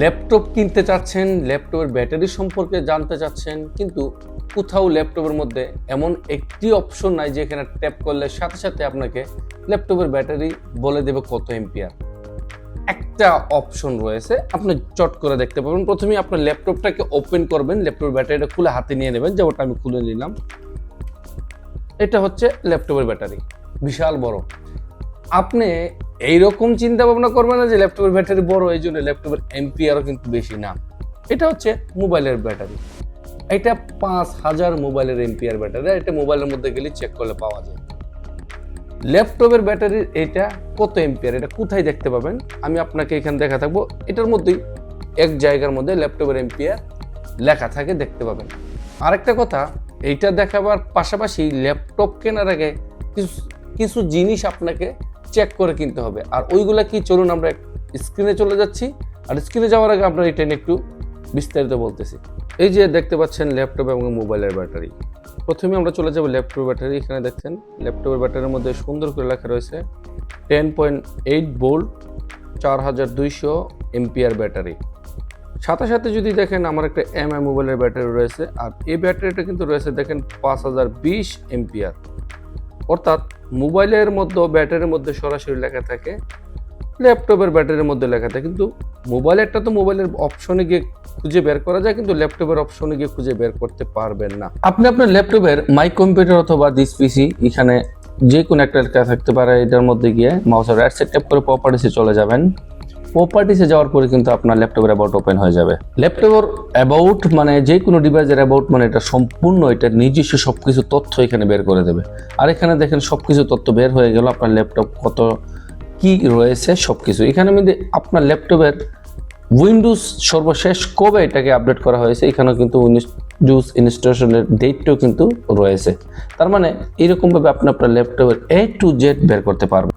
Laptop কিনতে চাচ্ছেন, ল্যাপটপের ব্যাটারি সম্পর্কে জানতে চাচ্ছেন, কিন্তু কোথাও ল্যাপটপের মধ্যে এমন একটি অপশন নাই যেখানে ট্যাপ করলে সাথে সাথে আপনাকে ল্যাপটপের ব্যাটারি বলে দেবে কত এম্পিয়ার। একটা অপশন রয়েছে, আপনি চট করে দেখতে পাবেন। প্রথমে আপনার ল্যাপটপটাকে ওপেন করবেন, ল্যাপটপের ব্যাটারিটা খুলে হাতে নিয়ে নেবেন, যেমনটা আমি খুলে নিলাম। এটা হচ্ছে ল্যাপটপের ব্যাটারি, বিশাল বড়। আপনি এইরকম চিন্তা ভাবনা করবেন না যে ল্যাপটপের ব্যাটারি বড় এই জন্য ল্যাপটপের এম্পিয়ারও কিন্তু বেশি না। এটা হচ্ছে মোবাইলের ব্যাটারি। এটা 5000 মোবাইলের এম্পিয়ার ব্যাটারি। এটা মোবাইলের মধ্যে গেলে চেক করলে পাওয়া যায়। ল্যাপটপের ব্যাটারির এটা কত এম্পিয়ার, এটা কোথায় দেখতে পাবেন আমি আপনাকে এখানে দেখা থাকবো। এটার মধ্যেই এক জায়গার মধ্যে ল্যাপটপের এম্পিয়ার লেখা থাকে, দেখতে পাবেন। আরেকটা কথা, এইটা দেখাবার পাশাপাশি ল্যাপটপ কেনার আগে কিছু জিনিস আপনাকে চেক করে কিনতে হবে। আর ওইগুলা কি, চলুন আমরা স্ক্রিনে চলে যাচ্ছি। আর স্ক্রিনে যাওয়ার আগে আপনার এটা নিয়ে একটু বিস্তারিত বলতেছি। এই যে দেখতে পাচ্ছেন ল্যাপটপ এবং মোবাইলের ব্যাটারি। প্রথমে আমরা চলে যাব ল্যাপটপের ব্যাটারি। এখানে দেখছেন ল্যাপটপের ব্যাটারির মধ্যে সুন্দর করে লেখা রয়েছে 10.8 ভোল্ট 4200 এম্পিয়ার ব্যাটারি। সাথে সাথে যদি দেখেন আমার একটা এমআই মোবাইলের ব্যাটারি রয়েছে, আর এই ব্যাটারিটা কিন্তু রয়েছে দেখেন 5020 এম্পিয়ার। অর্থাৎ মোবাইলের মধ্যে ব্যাটারির মধ্যে সরাসরি লেখা থাকে, ল্যাপটপের ব্যাটারির মধ্যে লেখা থাকে। কিন্তু মোবাইলেরটা তো মোবাইলের অপশনে গিয়ে খুঁজে বের করা যায়, কিন্তু ল্যাপটপের অপশনে গিয়ে খুঁজে বের করতে পারবেন না। আপনি আপনার ল্যাপটপের মাই কম্পিউটার অথবা দিস পিসি, এখানে যে কোনো একটা লেখা থাকতে পারে, এটার মধ্যে গিয়ে মাউসের রাইট সাইড ট্যাপ করে প্রপার্টিসে চলে যাবেন। প্রপার্টিসে যাওয়ার পরে কিন্তু আপনার ল্যাপটপের অ্যাবাউট ওপেন হয়ে যাবে। ল্যাপটপের অ্যাবাউট মানে যে কোনো ডিভাইসের অ্যাবাউট মানে এটা সম্পূর্ণ এটা নিজস্ব সবকিছু তথ্য এখানে বের করে দেবে। আর এখানে দেখেন সবকিছু তথ্য বের হয়ে গেল, আপনার ল্যাপটপ কত কি রয়েছে সবকিছু এখানে মধ্যে। আপনার ল্যাপটপের উইন্ডোজ সর্বশেষ কবে এটাকে আপডেট করা হয়েছে, এখানেও কিন্তু উইন্ডোজ ইনস্টলেশনের ডেটটাও কিন্তু রয়েছে। তার মানে এরকম ভাবে আপনি আপনার ল্যাপটপের A to Z বের করতে পারবেন।